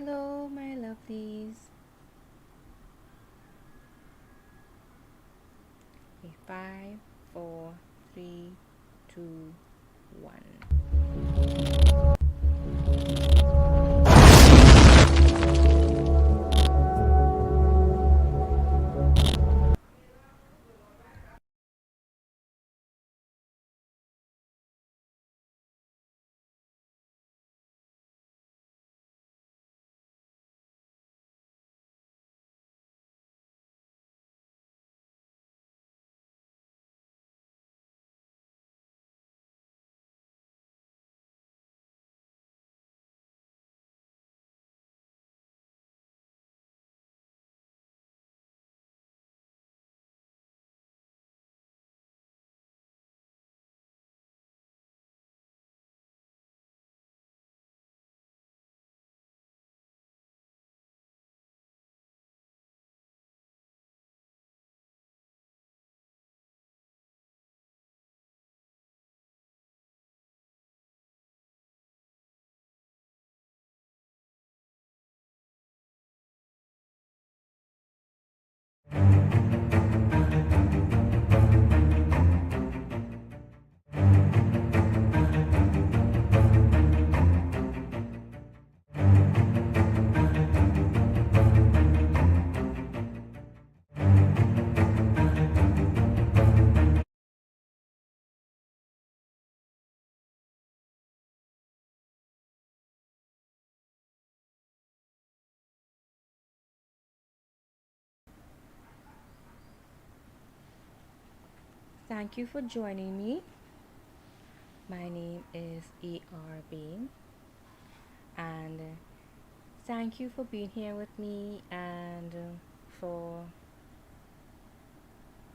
Hello, my lovelies. Okay, five, four, three, two, one. Thank you for joining me. My name is E.R. Baine, and thank you for being here with me and for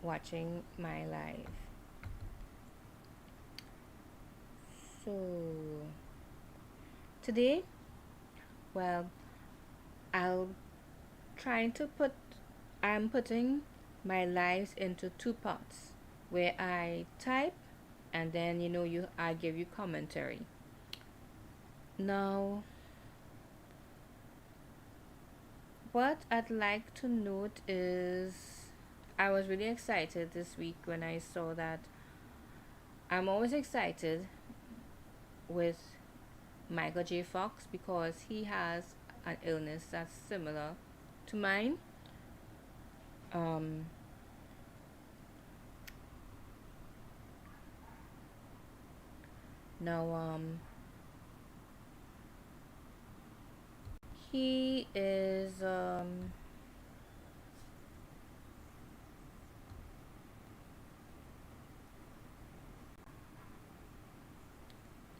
watching my live. So, today, well, I'll trying to put I'm putting my lives into two parts where I type and then I give you commentary. Now, what I'd like to note is I was really excited this week when I saw that I'm always excited with Michael J. Fox because he has an illness that's similar to mine. Um, now, he is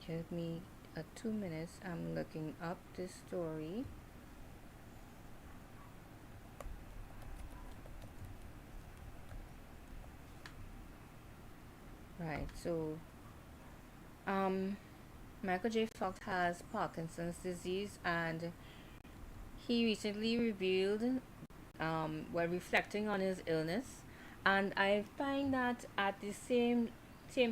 give me 2 minutes. I'm looking up this story. Right, so um, Michael J. Fox has Parkinson's disease, and he recently revealed, while reflecting on his illness, and I find that at the same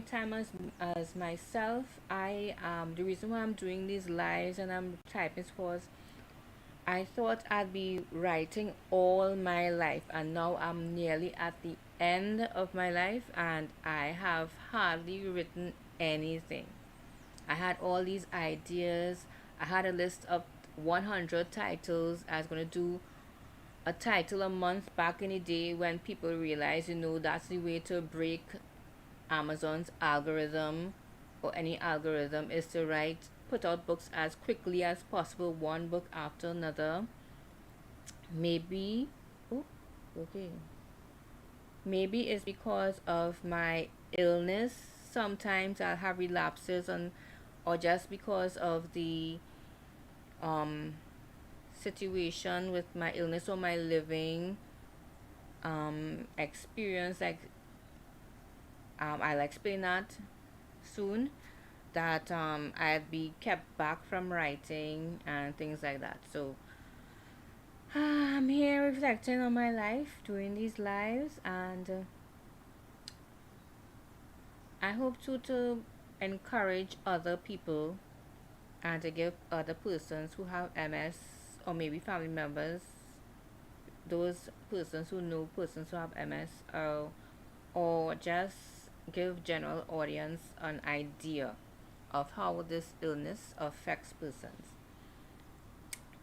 time as myself, I the reason why I'm doing these lives and I'm typing is because I thought I'd be writing all my life, and now I'm nearly at the end of my life, and I have hardly written anything. I had all these ideas. I had a list of 100 titles. I was going to do a title a month back in the day when people realized, that's the way to break Amazon's algorithm, or any algorithm, is to put out books as quickly as possible, one book after another. Maybe, oh, okay. Maybe it's because of my illness. Sometimes I'll have relapses or just because of the um situation with my illness or my living experience. I'll explain that soon. That I'd be kept back from writing and things like that. So I'm here reflecting on my life, doing these lives, and I hope to encourage other people and to give other persons who have MS or maybe family members, those persons who know persons who have MS, or just give general audience an idea of how this illness affects persons.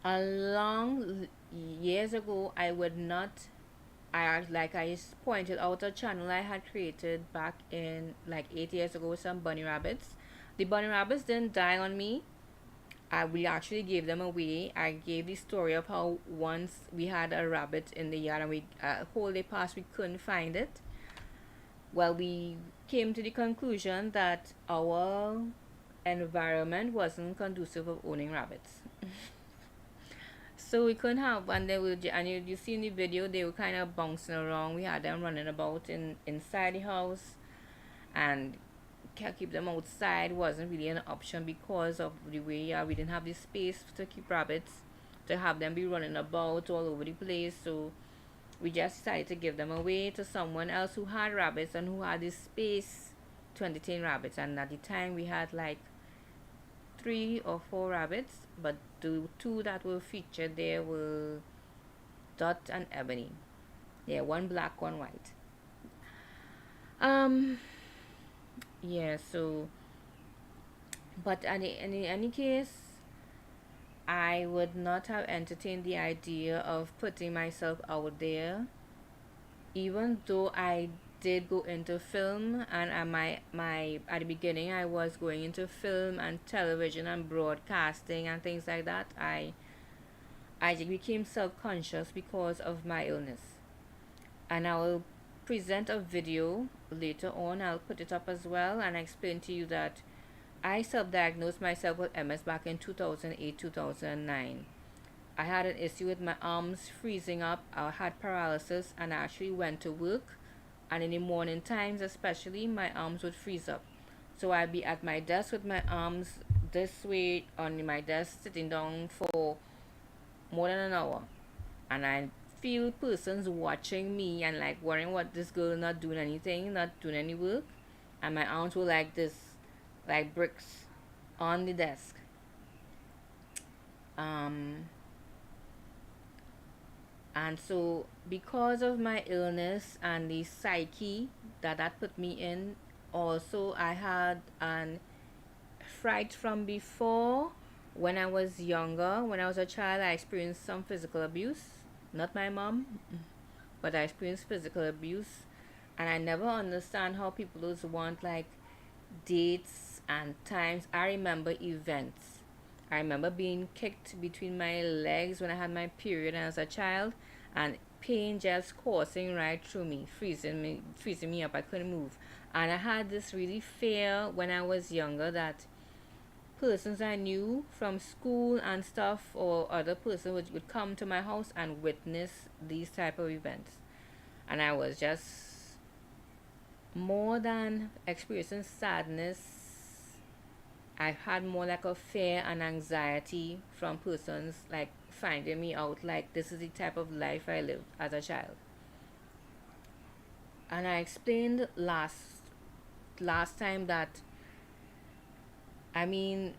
A long years ago, I would not. I pointed out a channel I had created back in like 8 years ago with some bunny rabbits. The bunny rabbits didn't die on me. We actually gave them away. I gave the story of how once we had a rabbit in the yard and we whole day passed we couldn't find it. Well, we came to the conclusion that our environment wasn't conducive of owning rabbits. So we couldn't have, and they were, and you see in the video, they were kind of bouncing around. We had them running about inside the house, and can't keep them outside wasn't really an option because of the way we didn't have the space to keep rabbits, to have them be running about all over the place. So we just decided to give them away to someone else who had rabbits and who had the space to entertain rabbits. And at the time, we had like 3 or 4 rabbits, but the two that were featured there were Dot and Ebony. Yeah, one black, one white. Yeah, so, but in any case, I would not have entertained the idea of putting myself out there, even though I did go into film, and my at the beginning I was going into film and television and broadcasting and things like that. I became self-conscious because of my illness, and I will present a video later on. I'll put it up as well and explain to you that I self-diagnosed myself with MS back in 2008 2009. I had an issue with my arms freezing up. I had paralysis and I actually went to work, and in the morning times especially my arms would freeze up. So I'd be at my desk with my arms this way on my desk sitting down for more than an hour, and I feel persons watching me and like worrying what this girl not doing anything, not doing any work, and my arms were like this, like bricks on the desk. Um, and so because of my illness and the psyche that put me in, also I had an fright from before. When I was younger, when I was a child, I experienced some physical abuse. Not my mom, but I experienced physical abuse, and I never understand how people just want like dates and times. I remember events. I remember being kicked between my legs when I had my period as a child, and pain just coursing right through me, freezing me up. I couldn't move, and I had this really fear when I was younger that persons I knew from school and stuff or other person would come to my house and witness these type of events. And I was just more than experiencing sadness. I had more like a fear and anxiety from persons like finding me out like this is the type of life I lived as a child. And I explained last time that, I mean,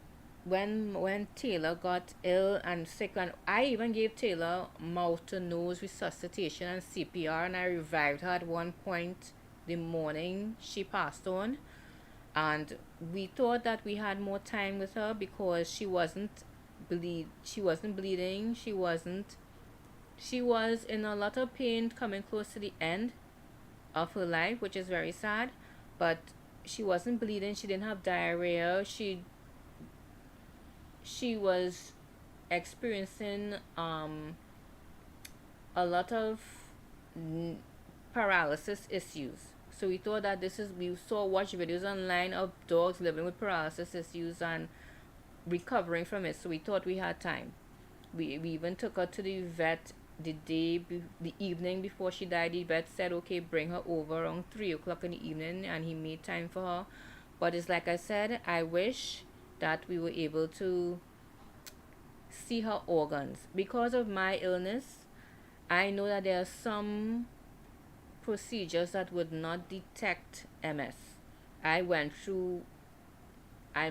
when Taylor got ill and sick, and I even gave Taylor mouth to nose resuscitation and CPR, and I revived her at one point the morning she passed on, and we thought that we had more time with her because she wasn't bleeding, she was in a lot of pain coming close to the end of her life, which is very sad, but she wasn't bleeding, she didn't have diarrhea, she was experiencing a lot of paralysis issues. So we thought that we watched videos online of dogs living with paralysis issues and recovering from it. So we thought we had time. We even took her to the vet the evening before she died. The vet said, okay, bring her over around 3 o'clock in the evening, and he made time for her. But it's like I said, I wish that we were able to see her organs. Because of my illness, I know that there are some procedures that would not detect MS. I went through, I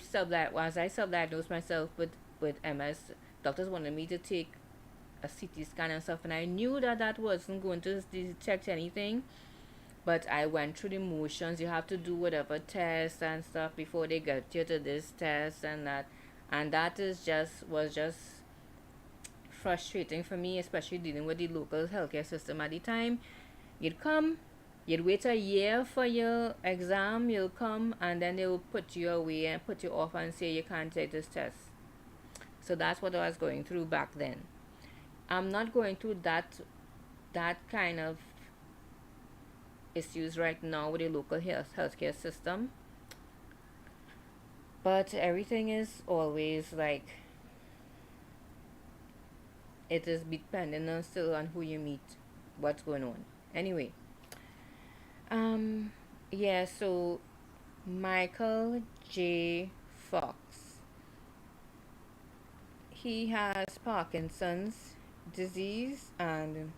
self-diagnosed myself with MS doctors wanted me to take a CT scan and stuff, and I knew that that wasn't going to detect anything. But I went through the motions. You have to do whatever tests and stuff before they get you to this test and that is just was just frustrating for me, especially dealing with the local healthcare system at the time. You'd come, you'd wait a year for your exam, you'll come, and then they'll put you away and put you off and say you can't take this test. So that's what I was going through back then. I'm not going through that kind of issues right now with the local healthcare system. But everything is always like it is dependent on still on who you meet, what's going on. Anyway, um, yeah. So Michael J. Fox, he has Parkinson's disease, and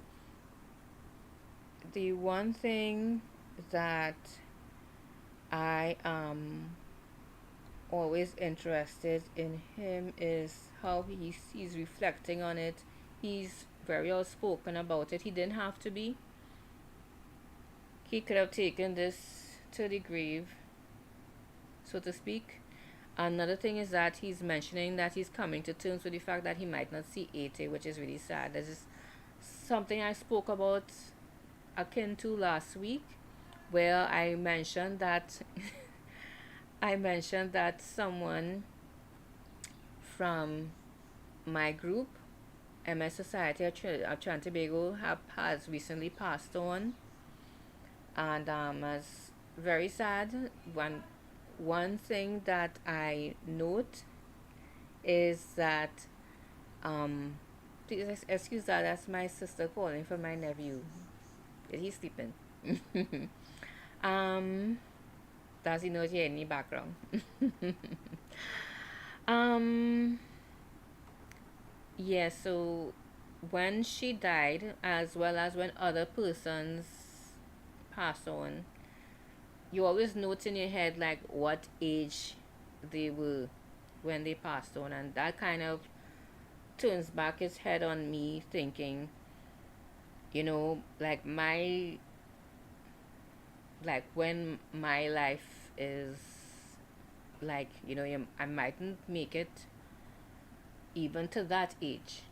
the one thing that I am always interested in him is how he's reflecting on it. He's very outspoken about it. He didn't have to be. He could have taken this to the grave, so to speak. Another thing is that he's mentioning that he's coming to terms with the fact that he might not see 80, which is really sad. This is something I spoke about akin to last week, where I mentioned that I mentioned that someone from my group, MS Society of Tobago, has recently passed on, and as very sad. One thing that I note is that please excuse that, that's my sister calling for my nephew. Is he sleeping? um does he not hear any background? um yeah, so when she died, as well as when other persons pass on, you always note in your head like what age they were when they passed on, and that kind of turns back its head on me thinking, like when my life is like, I mightn't make it even to that age,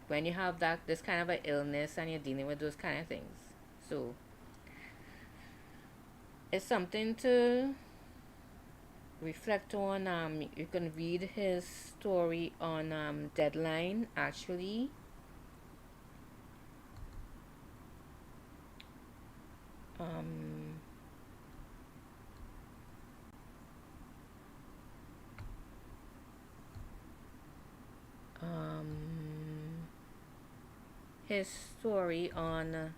when you have this kind of an illness and you're dealing with those kind of things. So it's something to reflect on. You can read his story on Deadline, actually. Um, his story on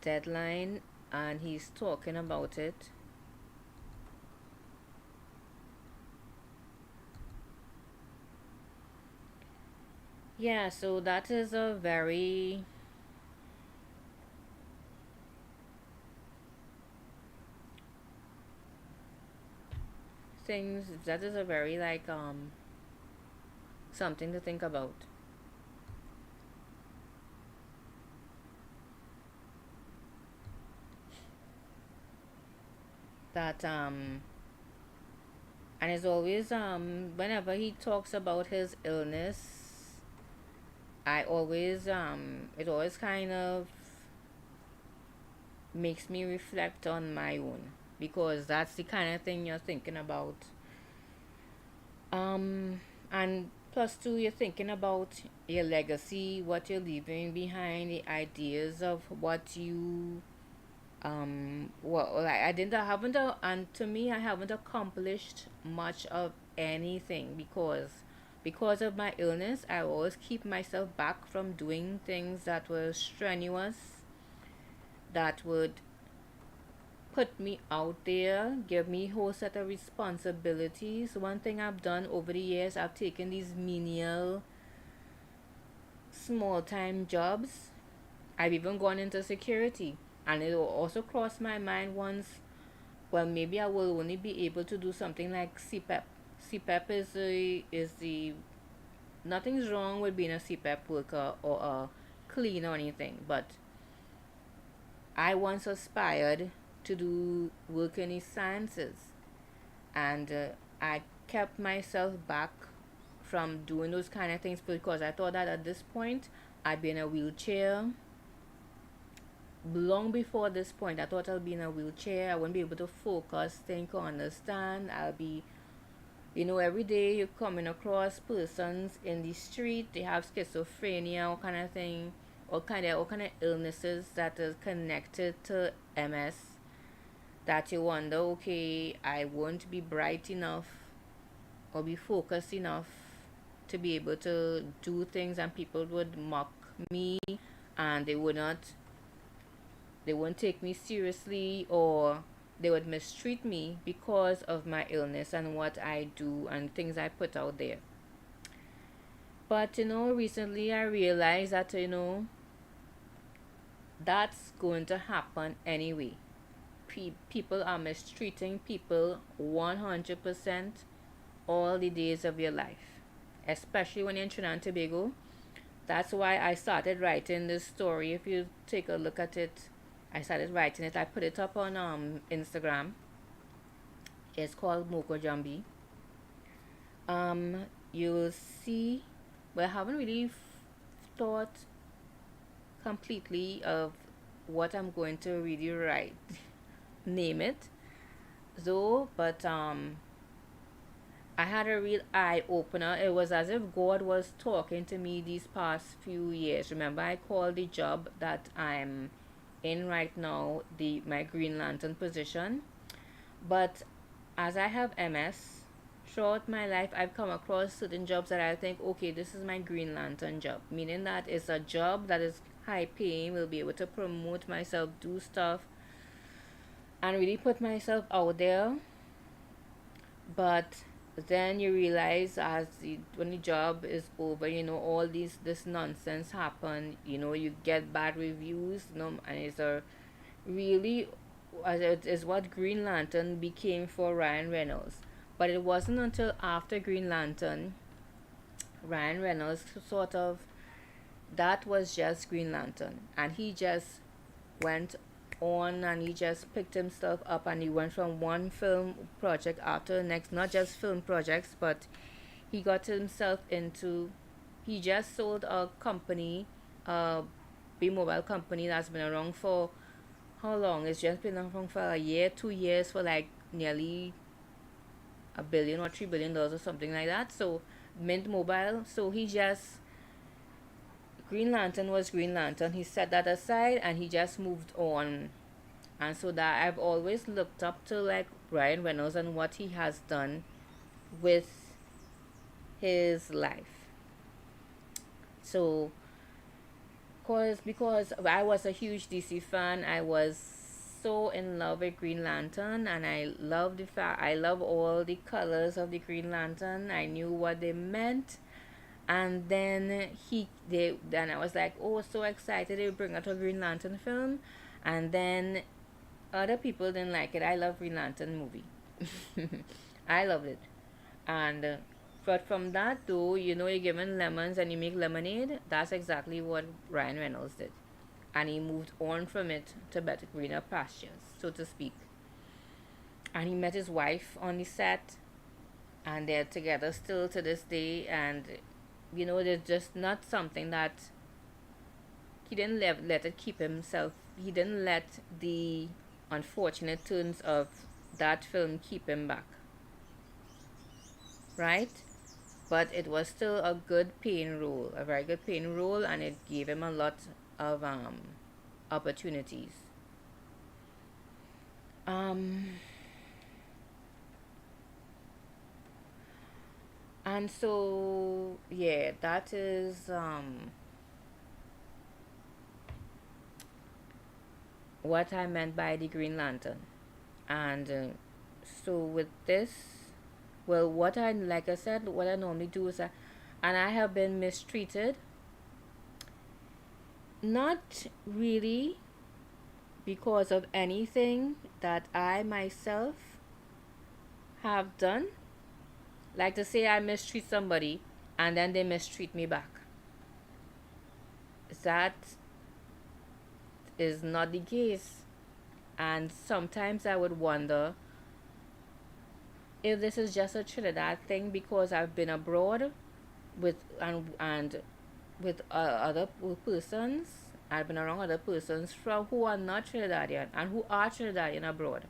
Deadline, and he's talking about it. Yeah, so that is a very things that is a very like something to think about. That and as always, whenever he talks about his illness, I always it always kind of makes me reflect on my own, because that's the kind of thing you're thinking about. And plus two, you're thinking about your legacy, what you're leaving behind, the ideas of what you well, like I haven't and to me I haven't accomplished much of anything, because of my illness. I always keep myself back from doing things that were strenuous, that would put me out there, give me a whole set of responsibilities. One thing I've done over the years, I've taken these menial, small time jobs. I've even gone into security. And it will also cross my mind once, well, maybe I will only be able to do something like CPEP, CPAP is the nothing's wrong with being a CPAP worker or a cleaner or anything, but I once aspired to do work in the sciences, and I kept myself back from doing those kind of things because I thought that at this point I'd be in a wheelchair. Long before this point, I thought I'll be in a wheelchair. I wouldn't be able to focus, think, or understand. I'll be, every day you're coming across persons in the street. They have schizophrenia, or kind of thing, all kind of illnesses that is connected to MS. That you wonder, okay, I won't be bright enough or be focused enough to be able to do things, and people would mock me, and they wouldn't take me seriously, or they would mistreat me because of my illness and what I do and things I put out there. But recently I realized that that's going to happen anyway. People are mistreating people 100% all the days of your life, especially when you're in Trinidad and Tobago. That's why I started writing this story. If you take a look at it, I started writing it. I put it up on Instagram. It's called MokoJumbie. You'll see. Well, I haven't really thought completely of what I'm going to really write, name it, though. But I had a real eye opener. It was as if God was talking to me these past few years. Remember, I called the job that I'm in right now my Green Lantern position. But as I have MS, throughout my life I've come across certain jobs that I think, okay, this is my Green Lantern job, meaning that it's a job that is high paying, will be able to promote myself, do stuff, and really put myself out there. But then you realize when the job is over, all this nonsense happen. You get bad reviews, and it's a really, it is what Green Lantern became for Ryan Reynolds. But it wasn't until after Green Lantern, Ryan Reynolds sort of, that was just Green Lantern, and he just went on, and he just picked himself up, and he went from one film project after the next, not just film projects, but he got himself into, he just sold a company, a big mobile company that's been around for how long? It's just been around for a year, 2 years, for like nearly $1 billion or $3 billion or something like that. So Mint Mobile. So he just, Green Lantern was Green Lantern. He set that aside and he just moved on. And so that I've always looked up to like Ryan Reynolds and what he has done with his life. So because I was a huge DC fan, I was so in love with Green Lantern, and I love all the colors of the Green Lantern. I knew what they meant. And then then I was like, oh, so excited they would bring out a Green Lantern film. And then other people didn't like it. I love Green Lantern movie. I loved it. And but from that though, you're given lemons and you make lemonade. That's exactly what Ryan Reynolds did, and he moved on from it to better greener pastures, so to speak. And he met his wife on the set, and they're together still to this day. And there's just not something that he didn't let it keep himself. He didn't let the unfortunate turns of that film keep him back, right? But it was still a good paying role, a very good paying role, and it gave him a lot of opportunities. Um, and so yeah, that is what I meant by the Green Lantern. And so with this, well, like I said, what I normally do is, and I have been mistreated, not really because of anything that I myself have done, Like to say I mistreat somebody and then they mistreat me back. That is not the case. And sometimes I would wonder if this is just a Trinidad thing because I've been abroad with and with other persons. I've been around other persons from who are not Trinidadian and who are Trinidadian abroad.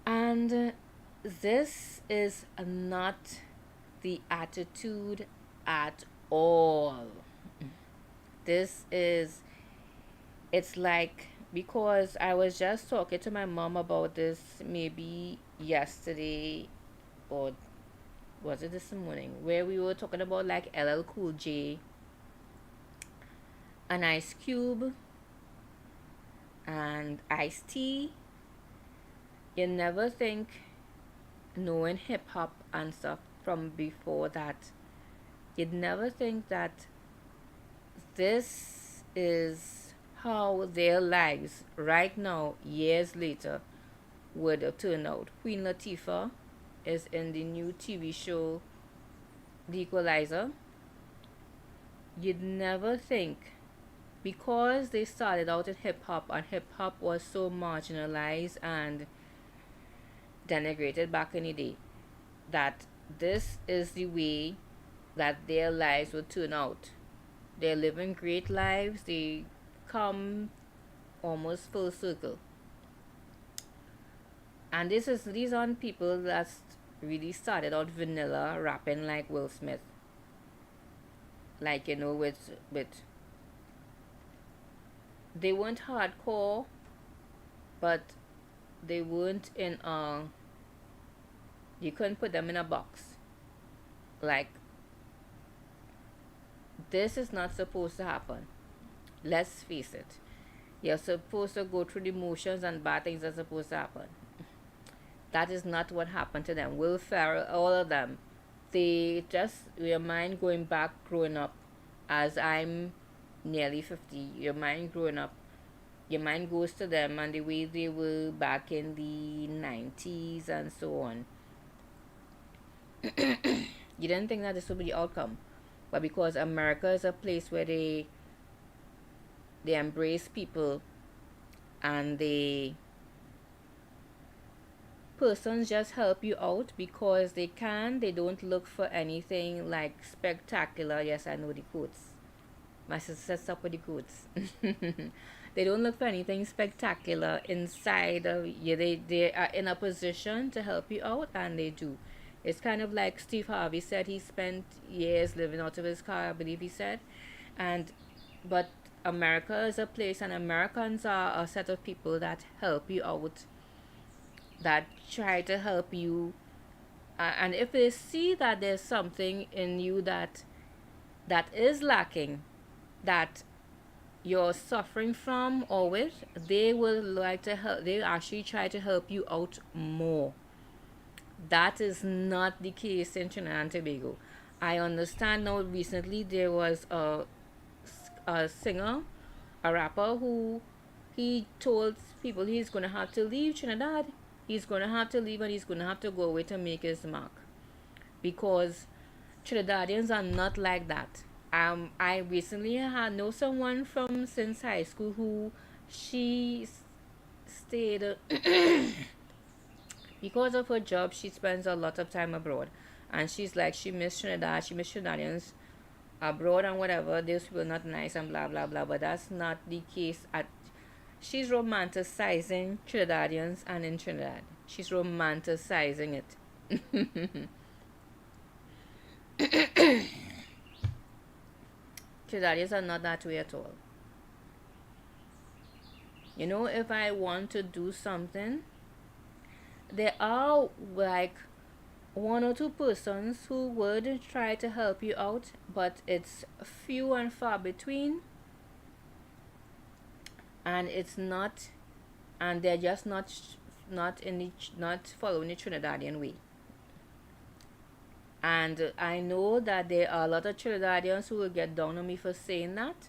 And this is not the attitude at all. This is, it's like, because I was just talking to my mom about this maybe yesterday, or was it this morning, where we were talking about like LL Cool J, an Ice Cube, and Ice T. You never think, knowing hip hop and stuff from before that, you'd never think that this is how their lives right now, years later, would have turned out. Queen Latifah is in the new TV show The Equalizer. You'd never think, because they started out in hip hop and hip hop was so marginalized and denigrated back in the day, that this is the way that their lives would turn out. They're living great lives, they come almost full circle. And these aren't people that really started out vanilla rapping like Will Smith. Like, with they weren't hardcore, but they weren't in you couldn't put them in a box. Like, this is not supposed to happen. Let's face it. You're supposed to go through the motions and bad things are supposed to happen. That is not what happened to them. Will Ferrell, all of them, they just, your mind going back, growing up, as I'm nearly 50, your mind growing up, your mind goes to them and the way they were back in the 90s and so on. You didn't think that this would be the outcome. But because America is a place where they embrace people, and persons just help you out because they can. They don't look for anything like spectacular. Yes, I know the quotes. My sister says up with the quotes. They don't look for anything spectacular inside of you. They are in a position to help you out, and they do. It's kind of like Steve Harvey said, he spent years living out of his car, I believe he said. And but America is a place, and Americans are a set of people that help you out, that try to help you. And if they see that there's something in you that is lacking, that you're suffering from or with, they will like to help. They actually try to help you out more. That is not the case in Trinidad and Tobago. I understand now. Recently, there was a singer, a rapper, who he told people he's going to have to leave Trinidad. He's going to have to leave, and he's going to have to go away to make his mark, because Trinidadians are not like that. I recently had know someone from since high school who she stayed because of her job. She spends a lot of time abroad, and she's like, she missed Trinidad, she missed Trinidadians abroad and whatever. Those people not nice and blah blah blah. But that's not the case. She's romanticizing Trinidadians, and in Trinidad, she's romanticizing it. Trinidadians are not that way at all. If I want to do something, there are like one or two persons who would try to help you out, but it's few and far between, and it's not, and they're just not following the Trinidadian way. And I know that there are a lot of Trinidadians who will get down on me for saying that,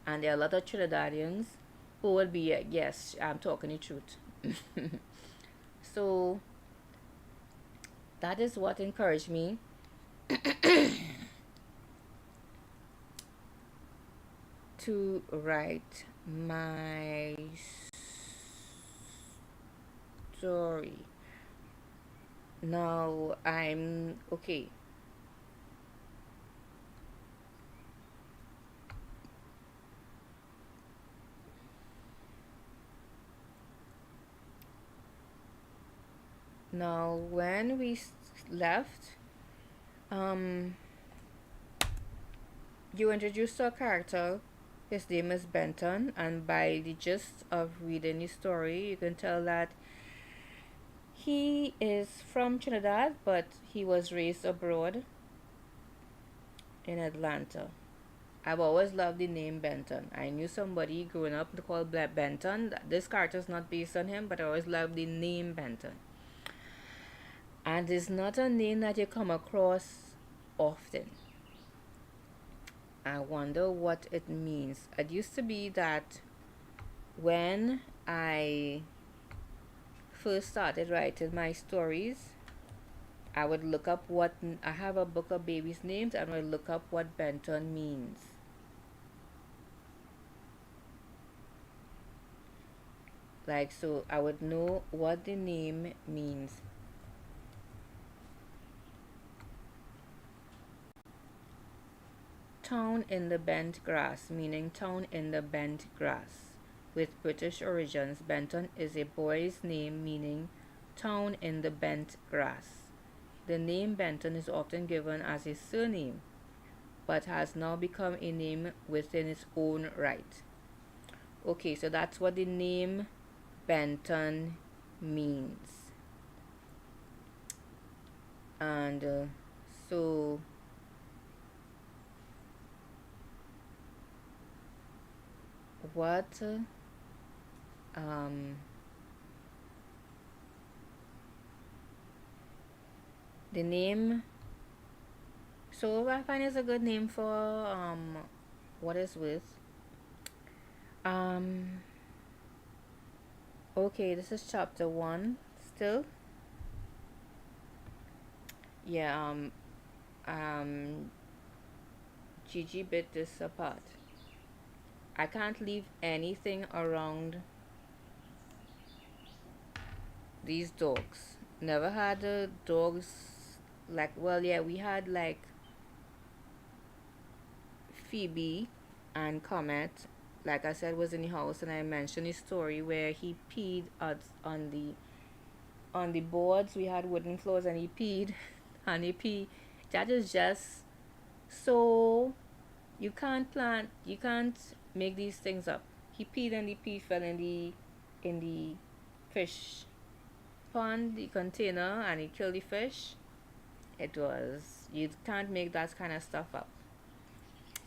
and there are a lot of Trinidadians who will be, yes, I'm talking the truth. So That is what encouraged me to write my story. Now I'm okay. Now when we left, um, you introduced our character. His name is Benton, and by the gist of reading the story, you can tell that he is from Trinidad, but he was raised abroad in Atlanta. I've always loved the name Benton. I knew somebody growing up called Benton. This character is not based on him, but I always loved the name Benton. And it's not a name that you come across often. I wonder what it means. It used to be that when I first started writing my stories, I would look up what I have a book of babies' names and I would look up what Benton means. Like, so I would know what the name means. Town in the bent grass, meaning town in the bent grass. With British origins, Benton is a boy's name meaning town in the bent grass. The name Benton is often given as a surname, but has now become a name within its own right. Okay, so that's what the name Benton means. And so what um, the name, so I find it's a good name for what is with um okay, this is chapter 1 still. Yeah, um Gigi bit this apart. I can't leave anything around these dogs. Never had dogs like, well, yeah, we had like Phoebe and Comet. Like I said, was in the house, and I mentioned a story where he peed on the boards. We had wooden floors, and he peed, and he pee. That is just so you can't make these things up. He peed and the pee fell in the fish pond, the container, and he killed the fish. It was, you can't make that kind of stuff up.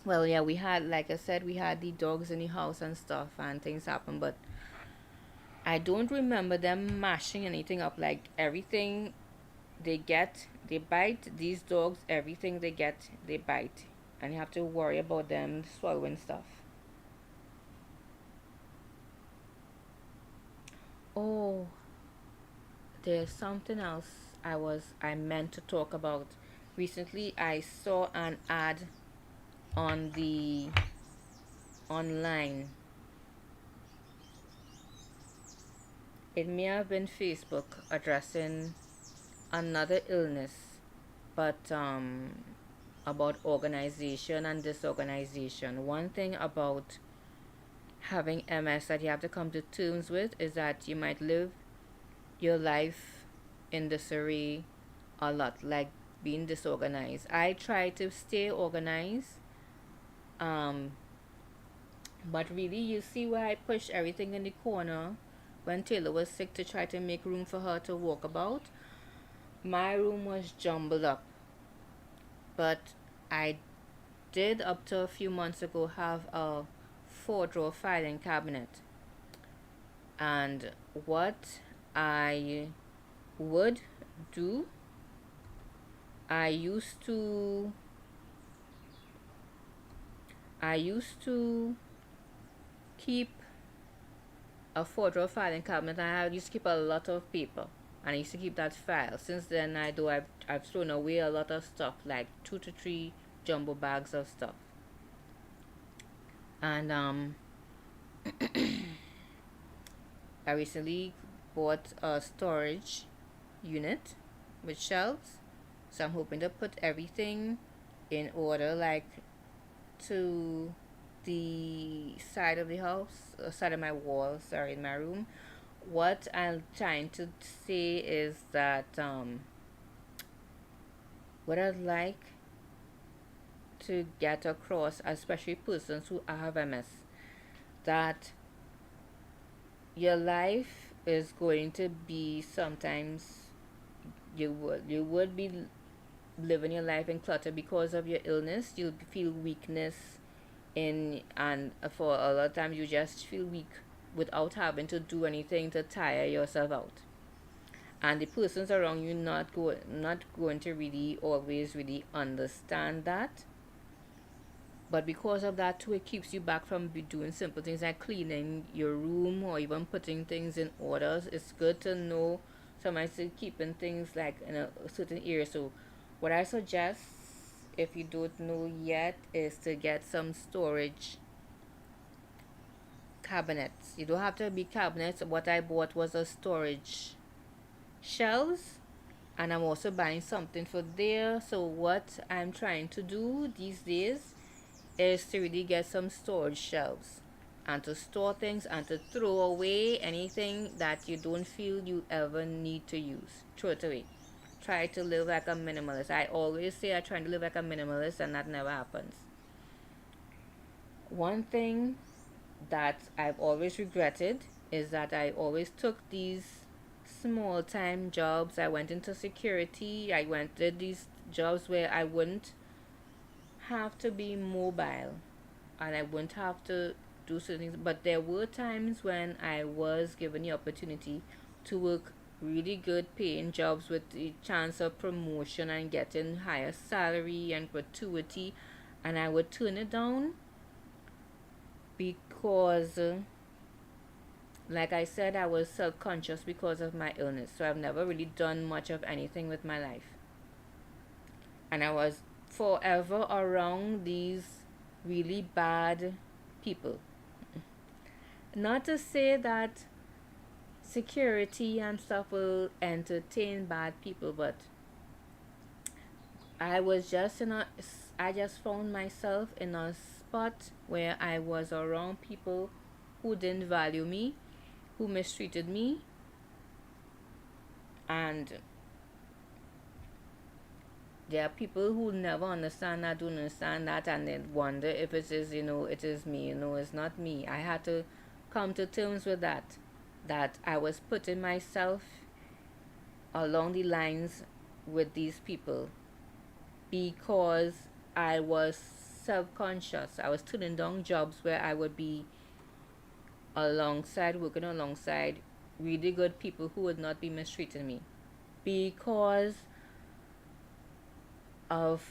Well, yeah, we had, like I said, we had the dogs in the house and stuff, and things happen, but I don't remember them mashing anything up. Like everything they get, they bite. These dogs, everything they get, they bite, and you have to worry about them swallowing stuff. Oh, there's something else I meant to talk about. Recently, I saw an ad on the online. It may have been Facebook addressing another illness, but about organization and disorganization. One thing about having MS that you have to come to terms with is that you might live your life in disarray a lot, like being disorganized. I try to stay organized, um, but really, you see where I push everything in the corner when Taylor was sick to try to make room for her to walk about. My room was jumbled up, but I did up to a few months ago have a 4-drawer filing cabinet. And what I would do, I used to keep a 4-drawer filing cabinet, and I used to keep a lot of paper. and I used to keep that file. Since then, I've thrown away a lot of stuff, like 2 to 3 jumbo bags of stuff. And I recently bought a storage unit with shelves, so I'm hoping to put everything in order, like to the side of the house, side of my wall, sorry, in my room. What I'm trying to say is that what I'd like to get across, especially persons who have MS, that your life is going to be sometimes you would be living your life in clutter because of your illness. You'll feel weakness in, and for a lot of times you just feel weak without having to do anything to tire yourself out, and the persons around you not going to really always really understand that. But because of that too, it keeps you back from doing simple things like cleaning your room or even putting things in orders. It's good to know somebody still keeping things like in a certain area. So what I suggest, if you don't know yet, is to get some storage cabinets. You don't have to be cabinets. What I bought was a storage shelves, and I'm also buying something for there. So what I'm trying to do these days is to really get some storage shelves and to store things and to throw away anything that you don't feel you ever need to use. Throw it away. Try to live like a minimalist. I always say I'm trying to live like a minimalist, and that never happens. One thing that I've always regretted is that I always took these small time jobs. I went into security. I went to these jobs where I wouldn't have to be mobile and I wouldn't have to do certain things. But there were times when I was given the opportunity to work really good paying jobs with the chance of promotion and getting higher salary and gratuity, and I would turn it down because like I said, I was self-conscious because of my illness. So I've never really done much of anything with my life, and I was forever around these really bad people. Not to say that security and stuff will entertain bad people, but I just found myself in a spot where I was around people who didn't value me, who mistreated me, and there are people who never understand that, don't understand that, and then wonder if it is, it is me. It's not me. I had to come to terms with that I was putting myself along the lines with these people because I was self-conscious. I was turning down jobs where I would be working alongside really good people who would not be mistreating me because of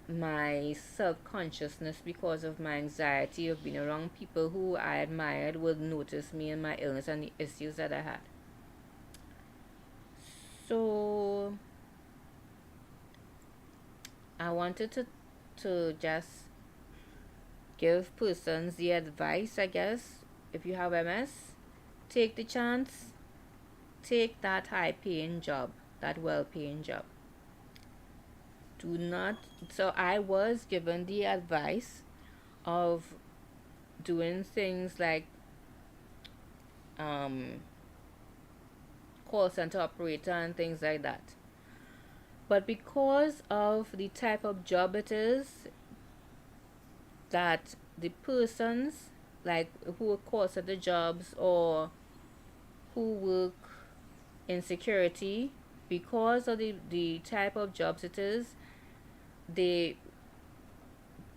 my self-consciousness, because of my anxiety of being around people who I admired would notice me and my illness and the issues that I had. So I wanted to just give persons the advice, I guess. If you have MS, take the chance, take that high paying job, that well paying job. Do not. So I was given the advice of doing things like call center operator and things like that. But because of the type of job it is, that the persons like who call center jobs or who work in security, because of the type of jobs it is,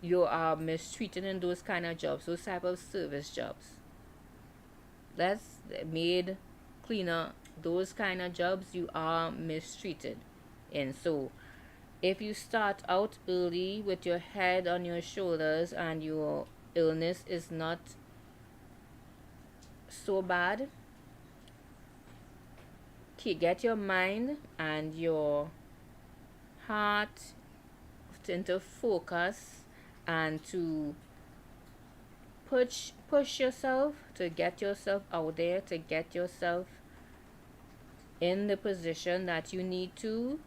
you are mistreated in those kind of jobs, those type of service jobs. That's maid, cleaner, those kind of jobs you are mistreated in. So if you start out early with your head on your shoulders and your illness is not so bad, get your mind and your heart into focus, and to push yourself, to get yourself out there, to get yourself in the position that you need to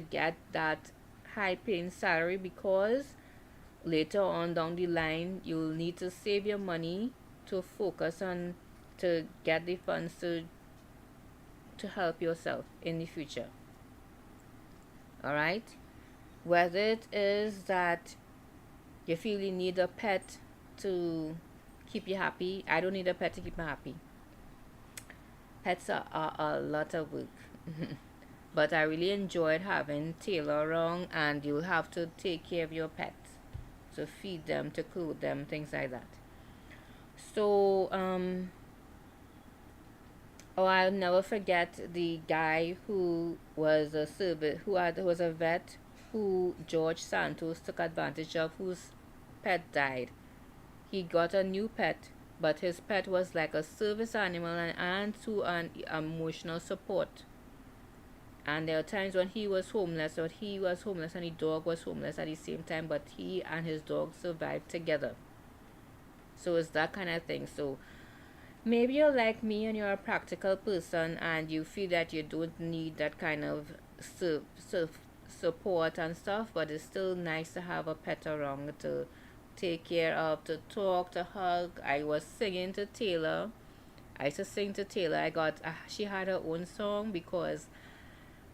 get that high paying salary, because later on down the line you'll need to save your money to focus on, to get the funds to help yourself in the future. All right, whether it is that you feel you need a pet to keep you happy. I don't need a pet to keep me happy. Pets are a lot of work. But I really enjoyed having Taylor around, and you'll have to take care of your pets, to feed them, to clothe them, things like that. So, oh, I'll never forget the guy who was a servant, who was a vet, who George Santos took advantage of, whose pet died. He got a new pet, but his pet was like a service animal, and to an emotional support. And there were times when he was homeless, or he was homeless and the dog was homeless at the same time, but he and his dog survived together. So it's that kind of thing. So maybe you're like me and you're a practical person, and you feel that you don't need that kind of support and stuff, but it's still nice to have a pet around to take care of, to talk, to hug. I was singing to Taylor. I used to sing to Taylor. She had her own song, because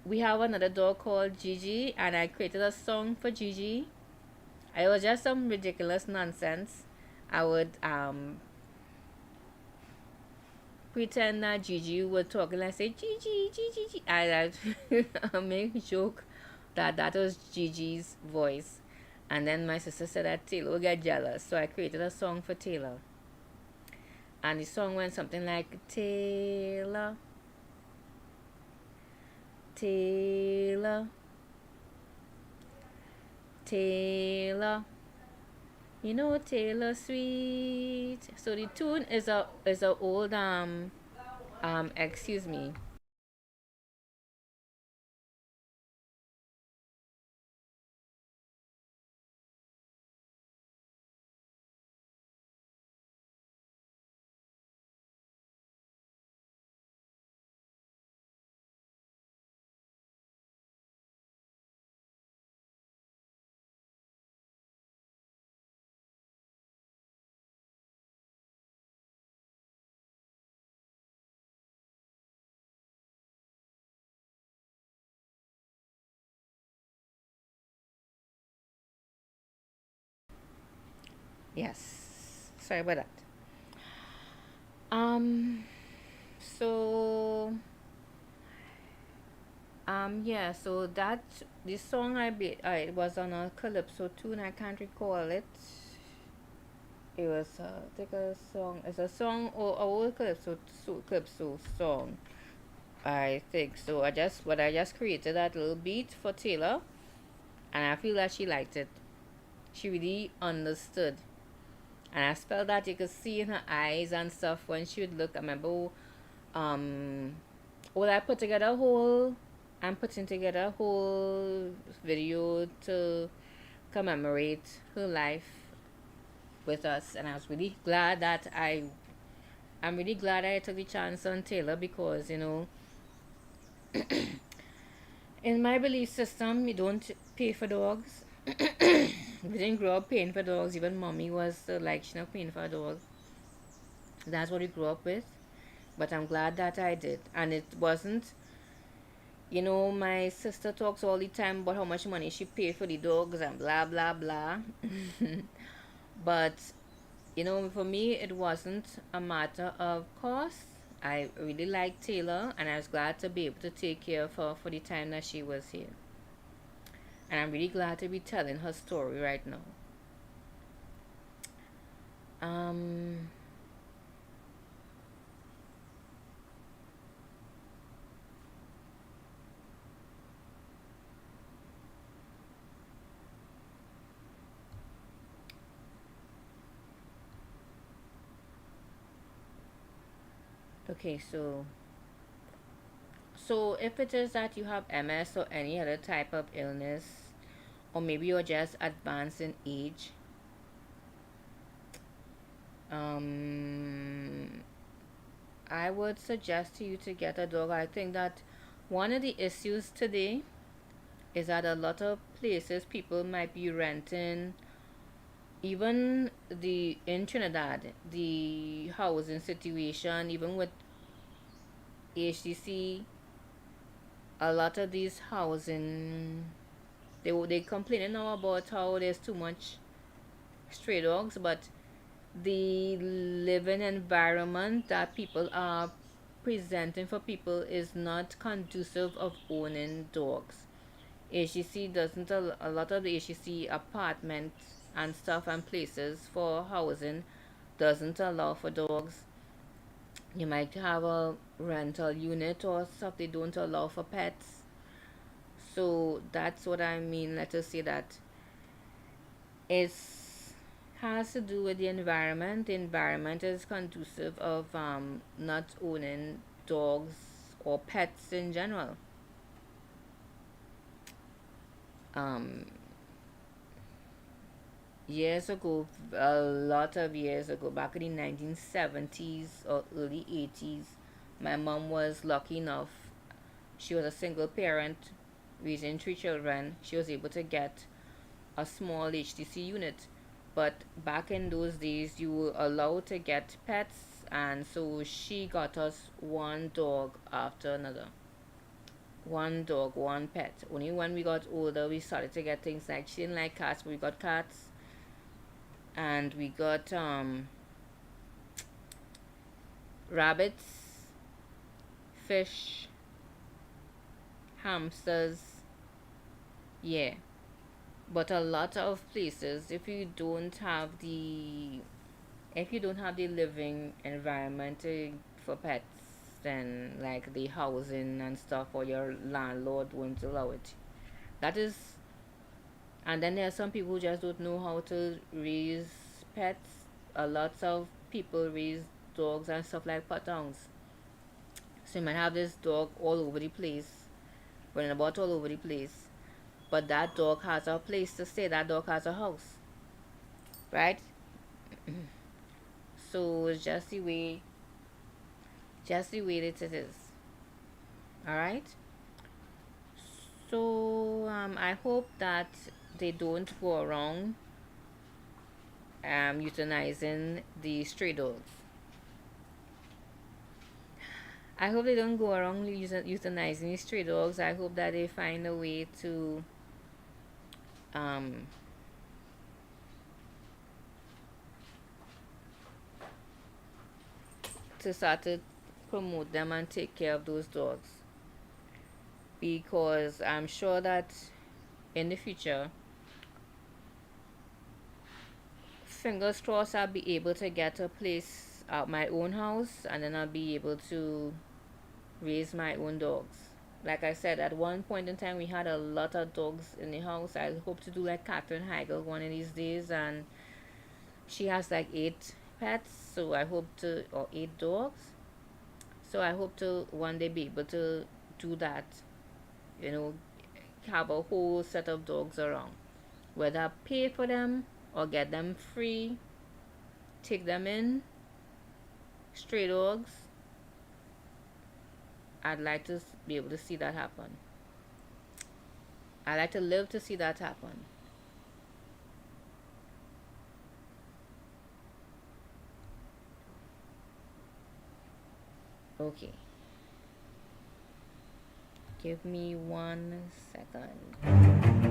we have another dog called Gigi, and I created a song for Gigi. It was just some ridiculous nonsense. I would pretend that Gigi was talking, and I say Gigi, Gigi, Gigi. I make a joke that that was Gigi's voice. And then my sister said that Taylor would get jealous, so I created a song for Taylor. And the song went something like, Taylor, Taylor, Taylor, you know Taylor sweet. So the tune is a old excuse me. Yes. Sorry about that. Um so yeah, so that the song it was on a calypso tune. I can't recall it. It was I think a song. It's a song, or a old calypso song. I think so. I just created that little beat for Taylor, and I feel that she liked it. She really understood, and I felt that you could see in her eyes and stuff when she would look. I remember, um, well, I put together a whole. I'm putting together a whole video to commemorate her life with us, and I was really glad that I'm really glad I took the chance on Taylor, because in my belief system, you don't pay for dogs. We didn't grow up paying for dogs. Even mommy was like, she's not paying for a dog. That's what we grew up with. But I'm glad that I did. And it wasn't, my sister talks all the time about how much money she paid for the dogs and blah, blah, blah. But, for me, it wasn't a matter of cost. I really liked Taylor, and I was glad to be able to take care of her for the time that she was here. And I'm really glad to be telling her story right now. Um, okay, So if it is that you have MS or any other type of illness, or maybe you're just advanced in age, um, I would suggest to you to get a dog. I think that one of the issues today is that a lot of places people might be renting, even the in Trinidad, the housing situation, even with HDC, a lot of these housing, they complaining now about how there's too much stray dogs, but the living environment that people are presenting for people is not conducive of owning dogs. HEC doesn't, a lot of the HEC apartments and stuff and places for housing doesn't allow for dogs. You might have a rental unit or stuff, they don't allow for pets. So that's what I mean. Let us say that it's has to do with the environment. The environment is conducive of not owning dogs or pets in general. Um, Years ago, a lot of years ago, back in the 1970s or early 80s, my mom was lucky enough. She was a single parent raising three children. She was able to get a small HTC unit. But back in those days, you were allowed to get pets, and so she got us one dog after another. One dog, one pet. Only when we got older, we started to get things like she didn't like cats, but we got cats, and we got rabbits, fish, hamsters. Yeah, but a lot of places, if you don't have the living environment for pets, then like the housing and stuff, or your landlord won't allow it. That is, and then there are some people who just don't know how to raise pets. A lot of people raise dogs and stuff like patronage. So you might have this dog all over the place, running about all over the place, but that dog has a place to stay. That dog has a house, right? So it's just the way that it is. All right. So I hope that they don't go around euthanizing the stray dogs. I hope they don't go around euthanizing the stray dogs. I hope that they find a way um, to start to promote them and take care of those dogs, because I'm sure that in the future, fingers crossed, I'll be able to get a place at my own house, and then I'll be able to raise my own dogs. Like I said, at one point in time, we had a lot of dogs in the house. I hope to do like Catherine Heigl one of these days, and she has like 8 pets. So I hope to, or 8 dogs. So I hope to one day be able to do that. You know, have a whole set of dogs around. Whether I pay for them or get them free, take them in, stray dogs. I'd like to be able to see that happen. I'd like to live to see that happen. Okay. Give me 1 second.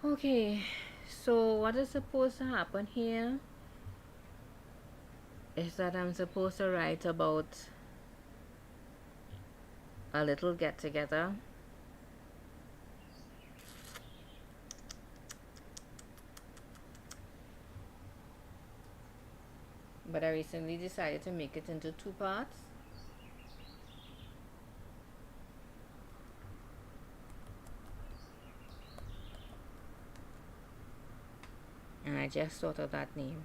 Okay, so what is supposed to happen here is that I'm supposed to write about a little get together but I recently decided to make it into two parts. And I just thought of that name.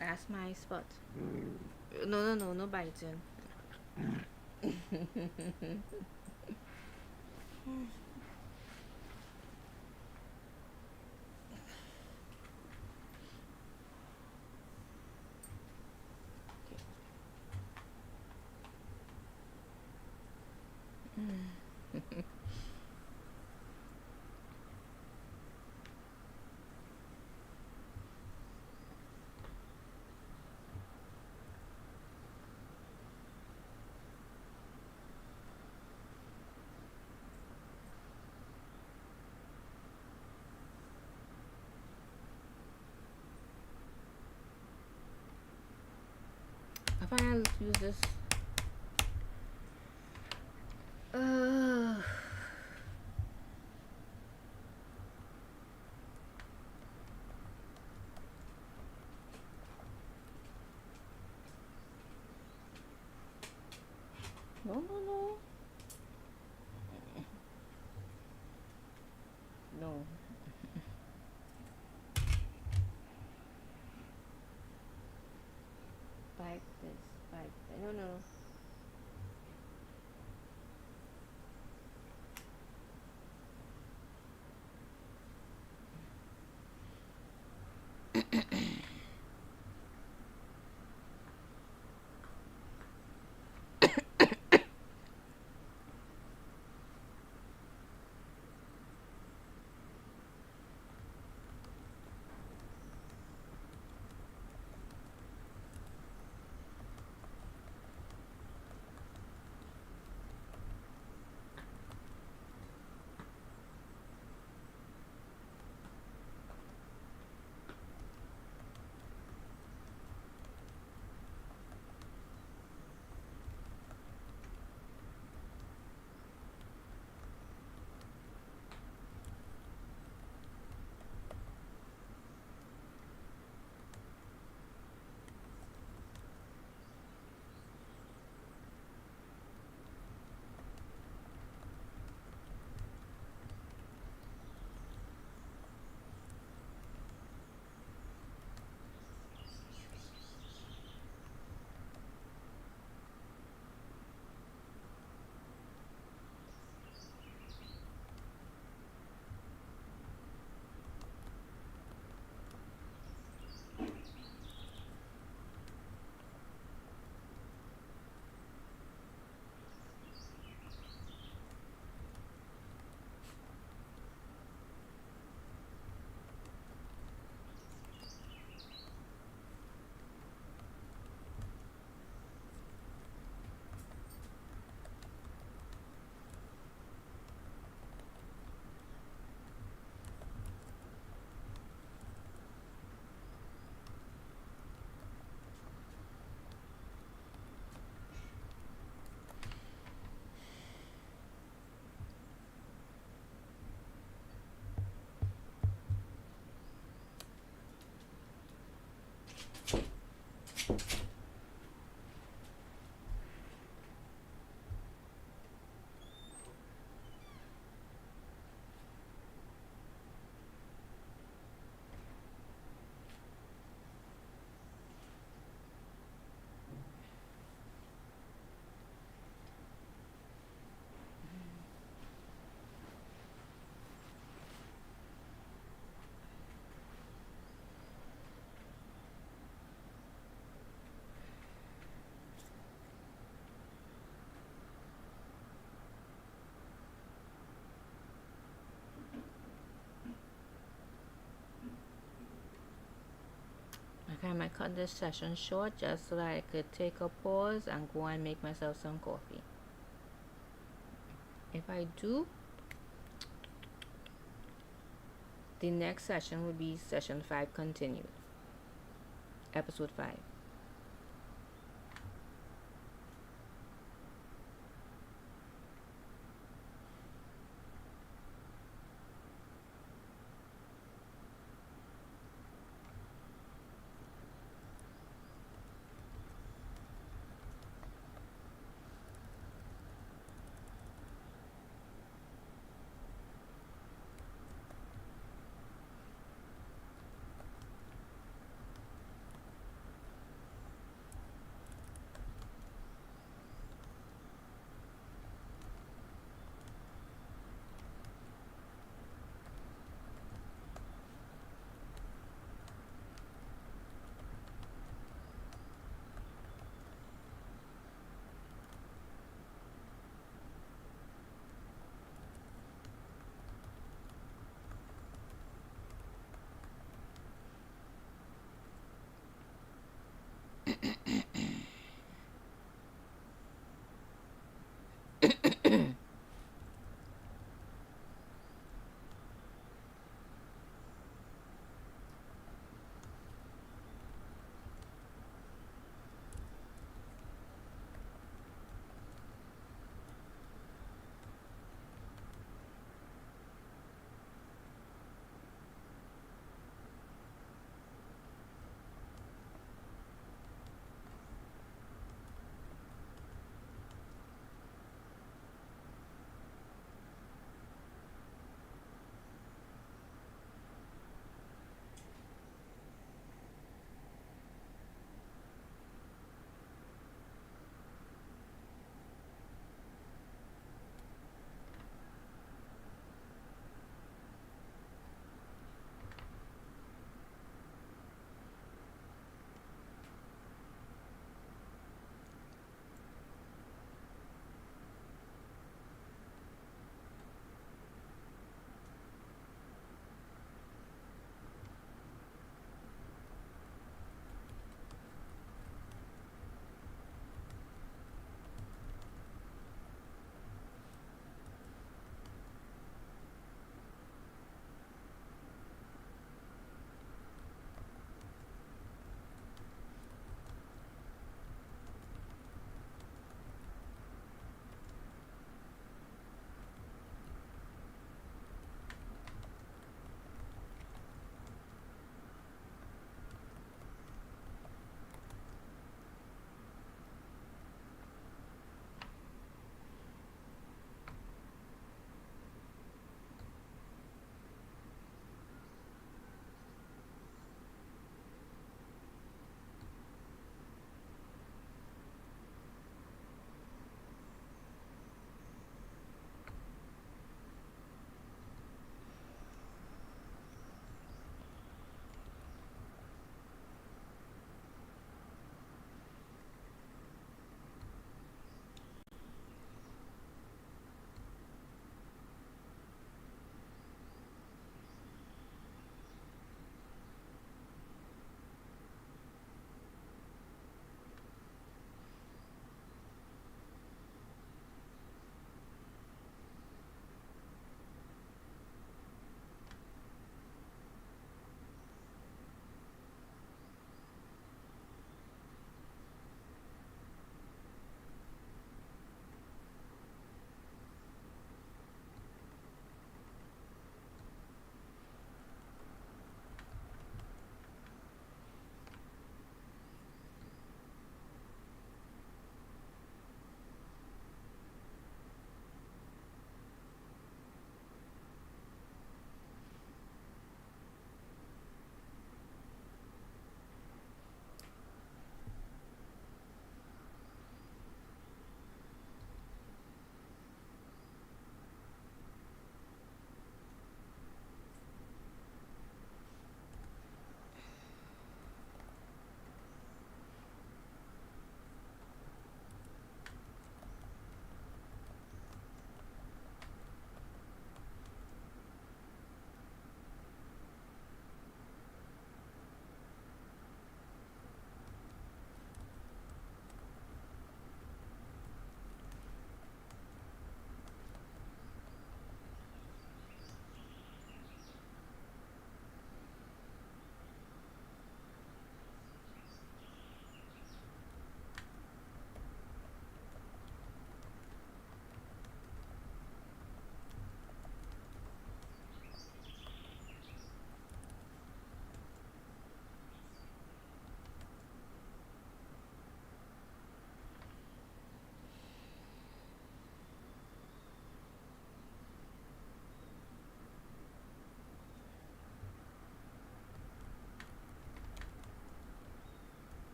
That's my spot. No, no, no, no biting. I think I'll use this. Uh, no, no, no. No. Bite this. Bite. No, no. Okay, I might cut this session short just so that I could take a pause and go and make myself some coffee. If I do, the next session will be session 5 continued, episode 5.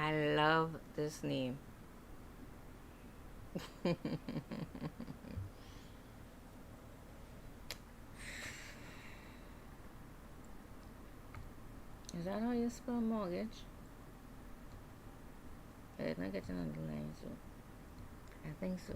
I love this name. Is that how you spell mortgage? It's not getting on the line, so I think so.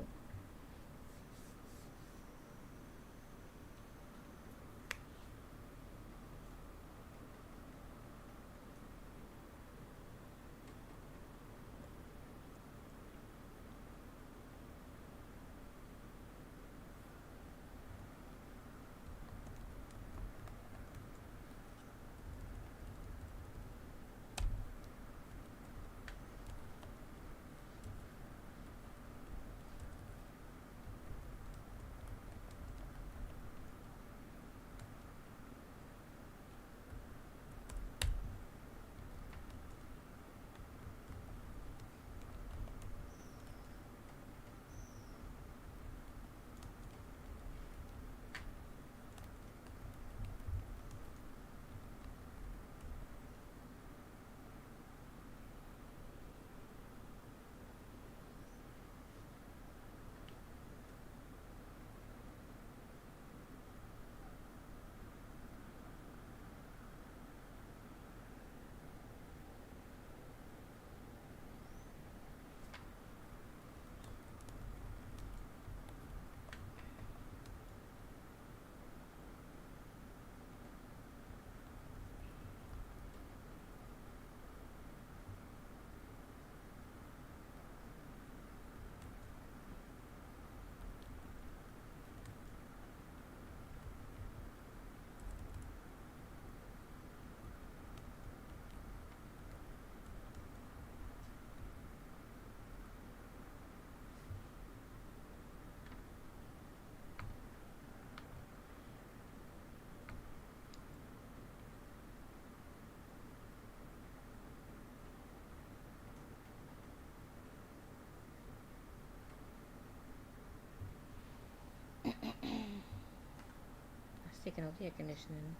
It's taking out the air conditioning.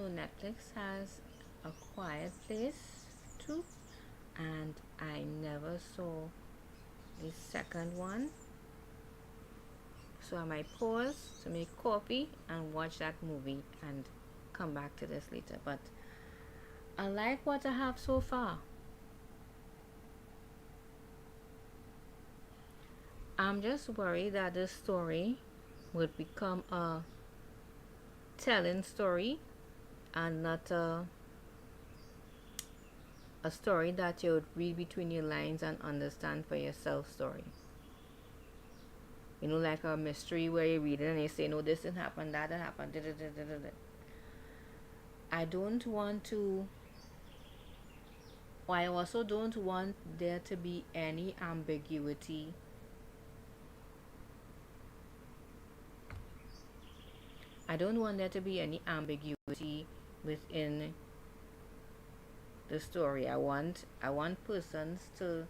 know Netflix has a quiet place too, and I never saw the second one. So I might pause to make coffee and watch that movie and come back to this later. But I like what I have so far. I'm just worried that this story would become a telling story and not a story that you would read between your lines and understand for yourself story. You know, like a mystery where you read it and you say, no, this didn't happen, that didn't happen. Da, da, da, da, da, da. I don't want to, or I also don't want there to be any ambiguity. I don't want there to be any ambiguity within the story. I want persons to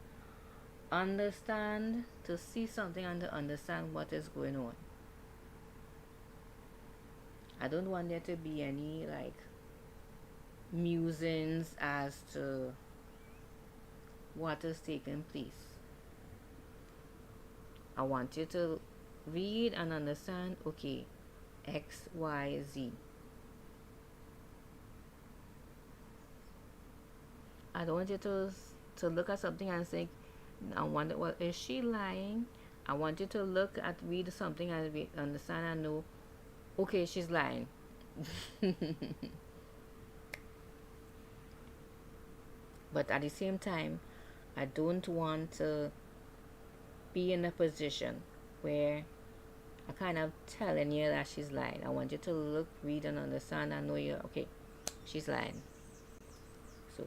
understand, to see something and to understand what is going on. I don't want there to be any like musings as to what is taking place. I want you to read and understand, okay, X, Y, Z. I don't want you to look at something and think, I wonder, well, is she lying? I want you to read something and understand and know, okay, she's lying. But at the same time, I don't want to be in a position where I kind of telling you that she's lying. I want you to look, read, and understand and know you okay, she's lying. So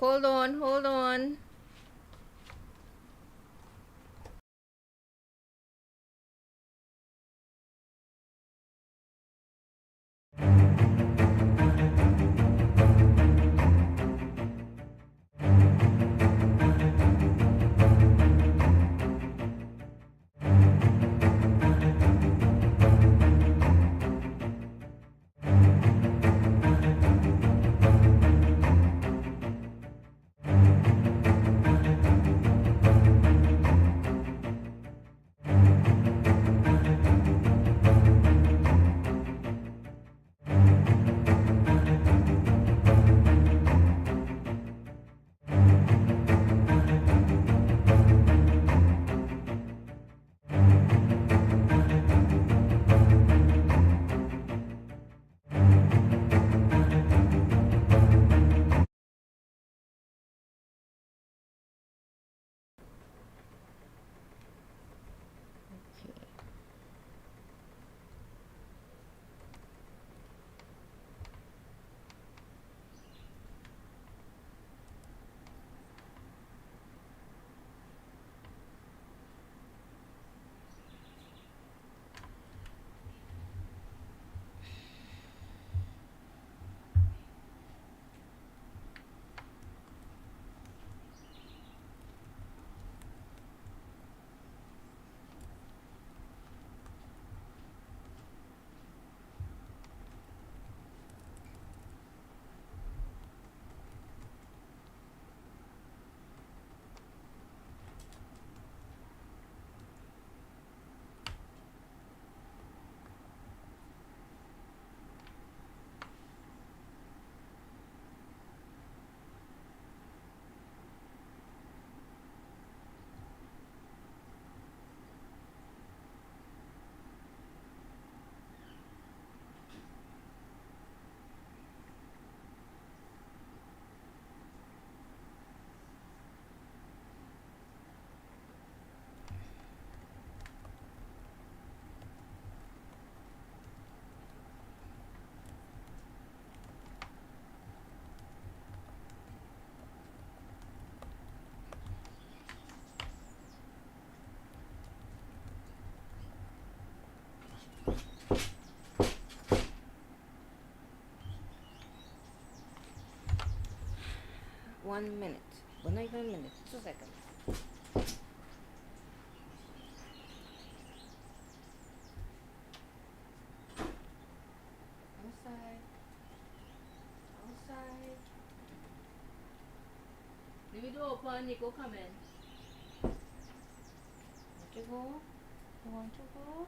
Hold on, hold on. One minute. Well, not even a minute. 2 seconds. Outside. Outside. Leave the door open. You go come in. Want to go? You want to go?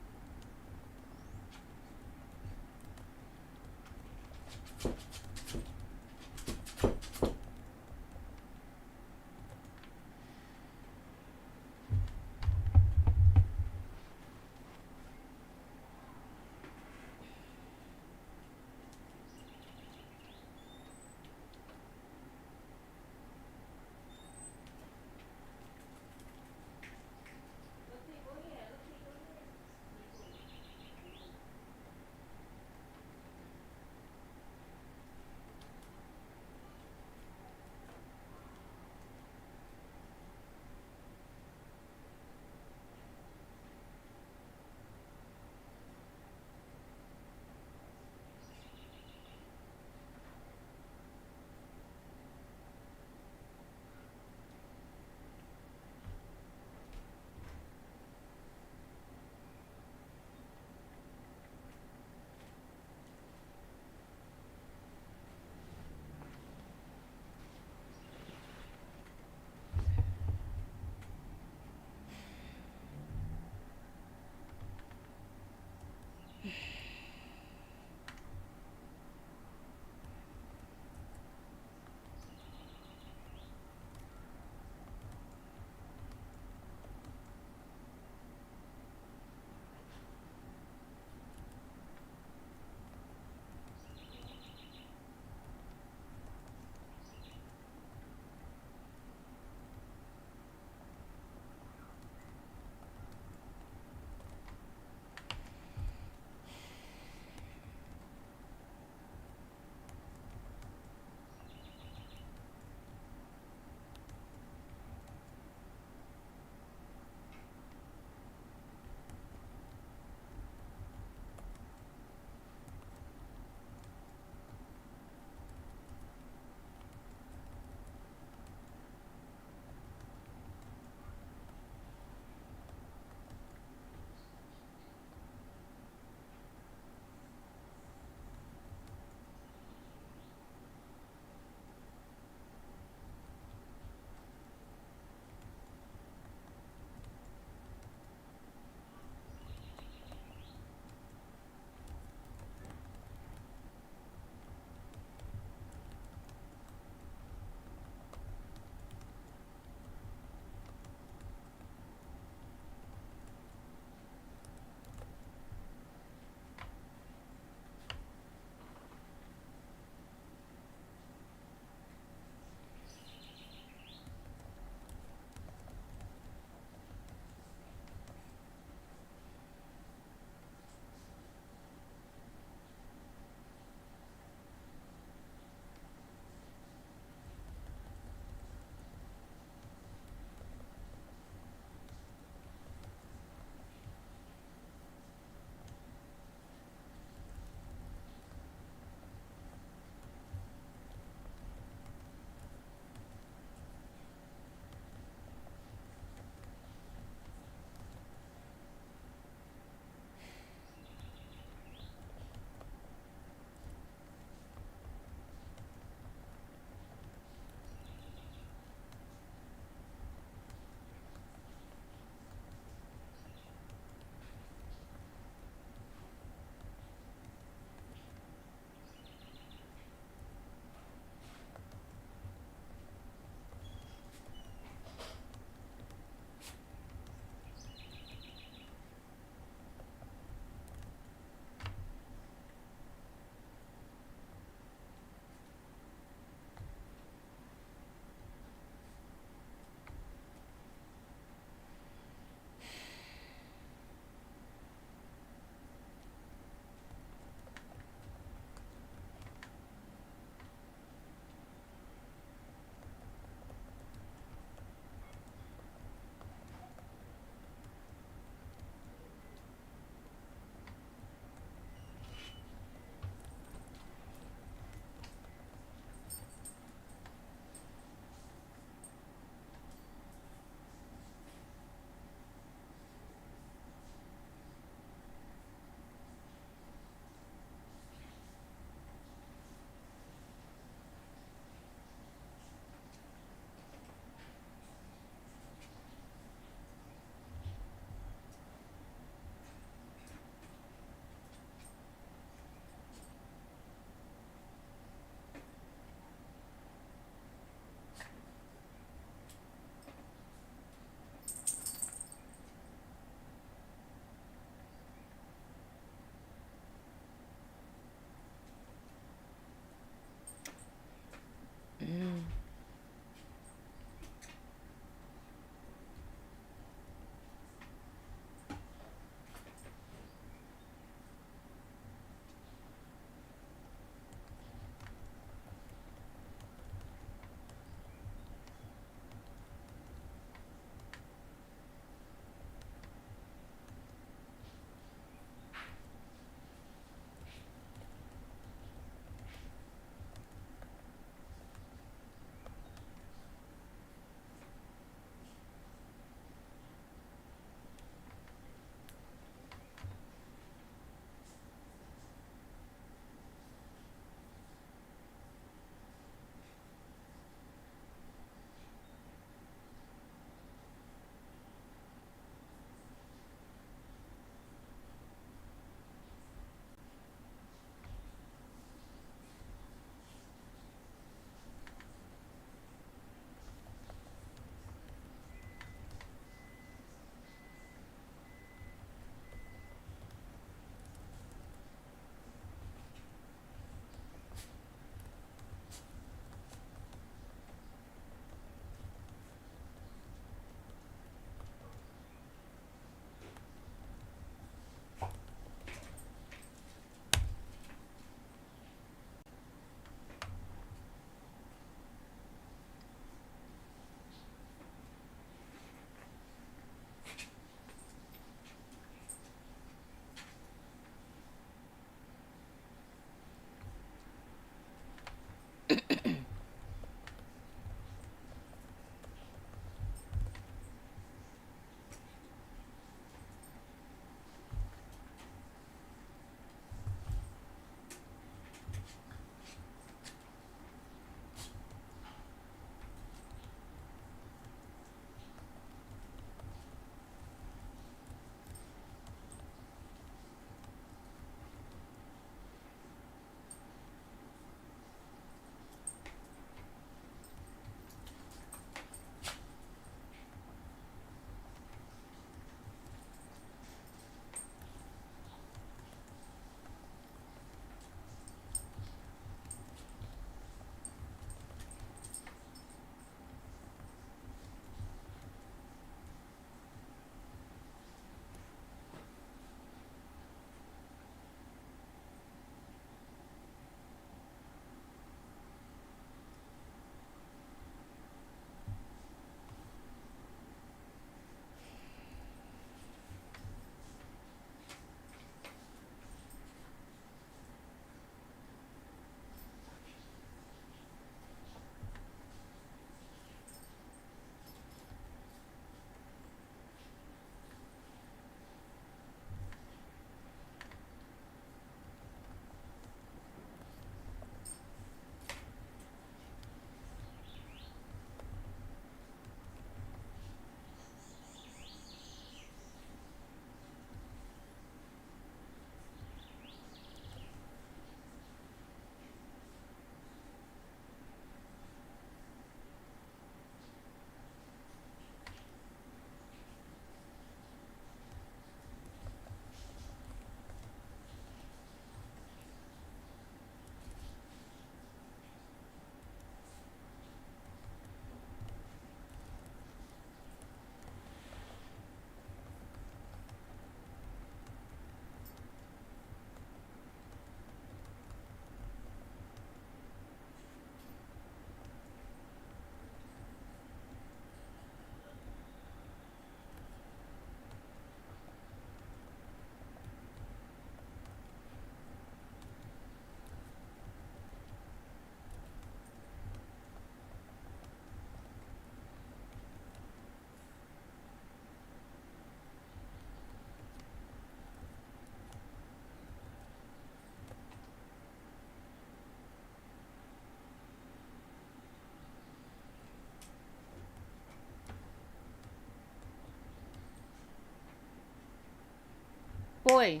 boy,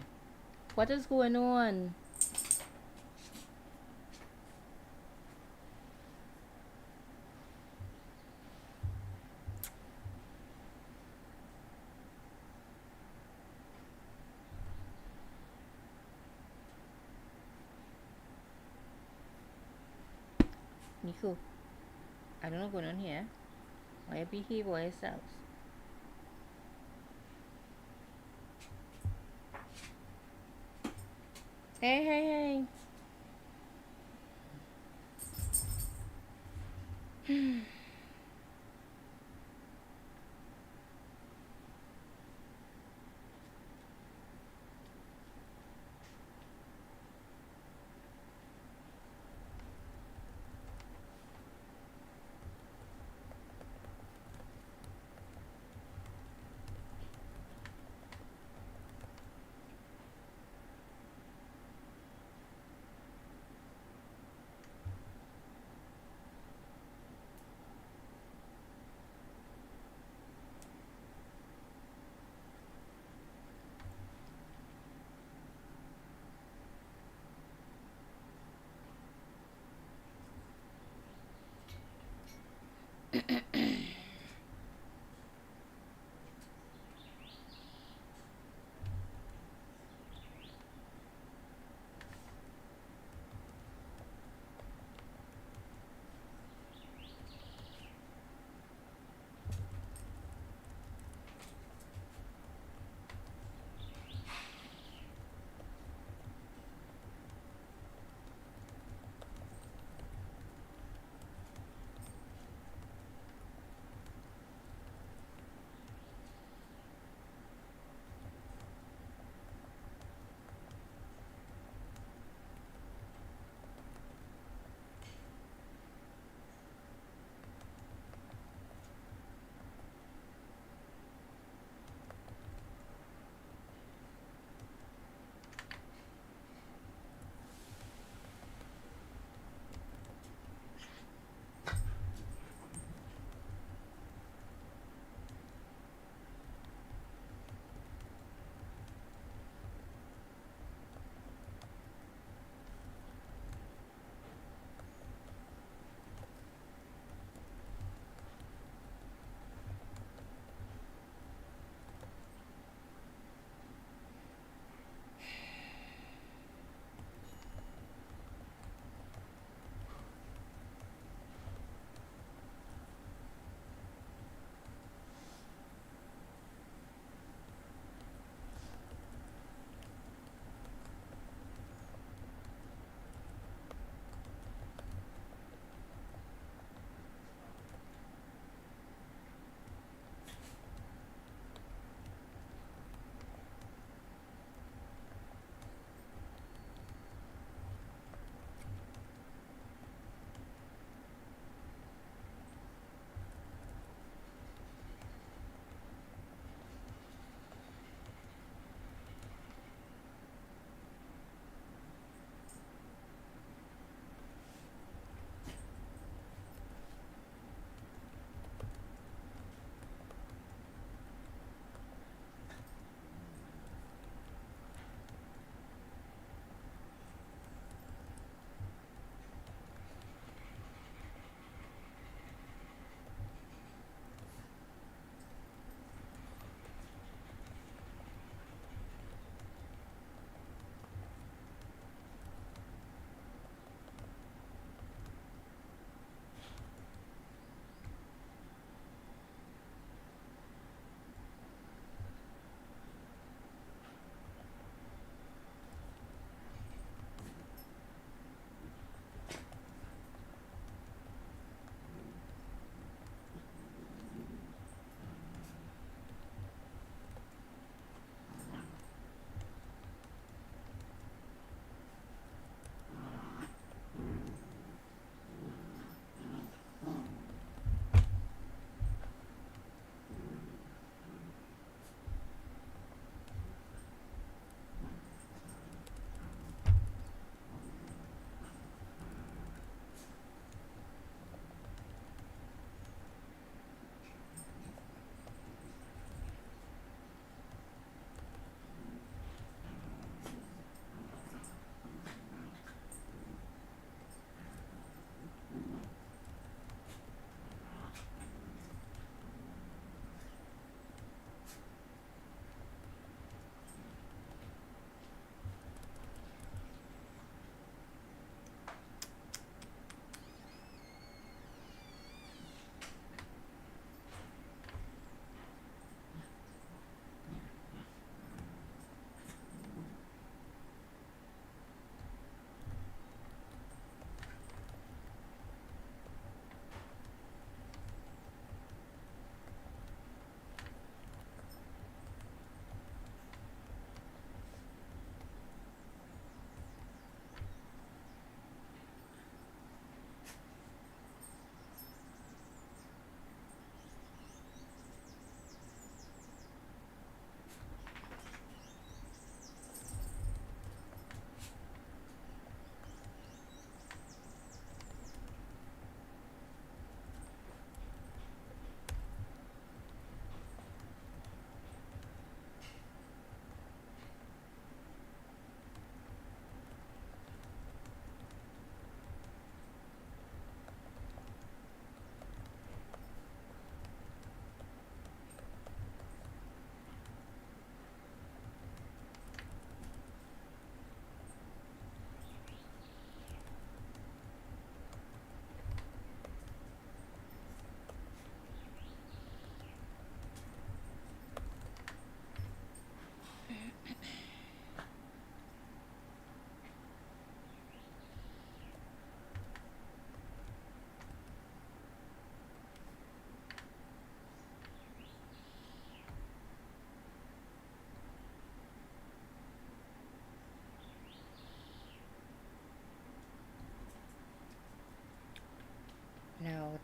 what is going on? Nico, I don't know what's going on here. Why you behave by yourselves? Hey, hey, hey.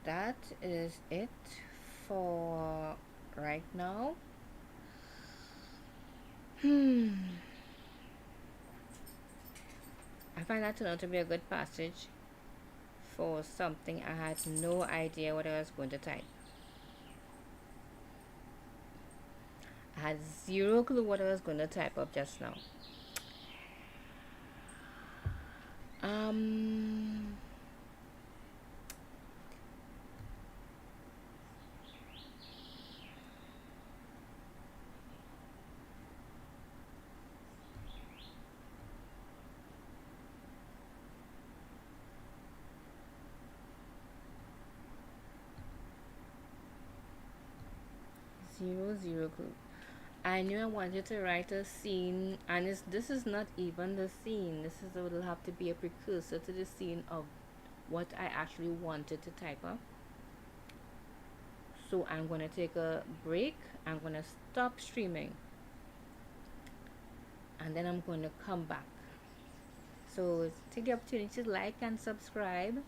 that is it for right now. Hmm. I find that turned out to be a good passage for something I had no idea what I was going to type. I had zero clue what I was going to type up just now. Um, 0 clue. I knew I wanted to write a scene, and this is not even the scene. This is will have to be a precursor to the scene of what I actually wanted to type up. So I'm gonna take a break. I'm gonna stop streaming, and then I'm gonna come back. So take the opportunity to like and subscribe.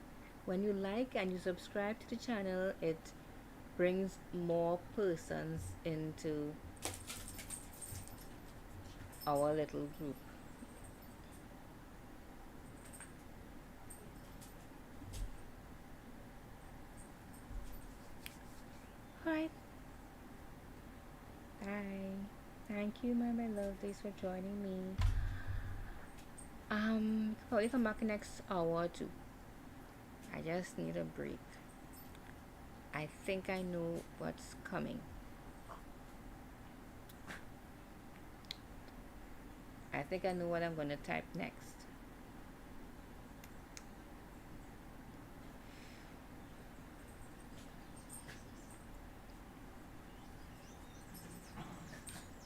When you like and you subscribe to the channel, it brings more persons into our little group. Alright, bye. Thank you, my lovelies, for joining me. Probably come back next hour or two. I just need a break. I think I know what's coming. I think I know what I'm gonna type next.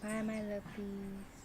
Bye, my lovelies.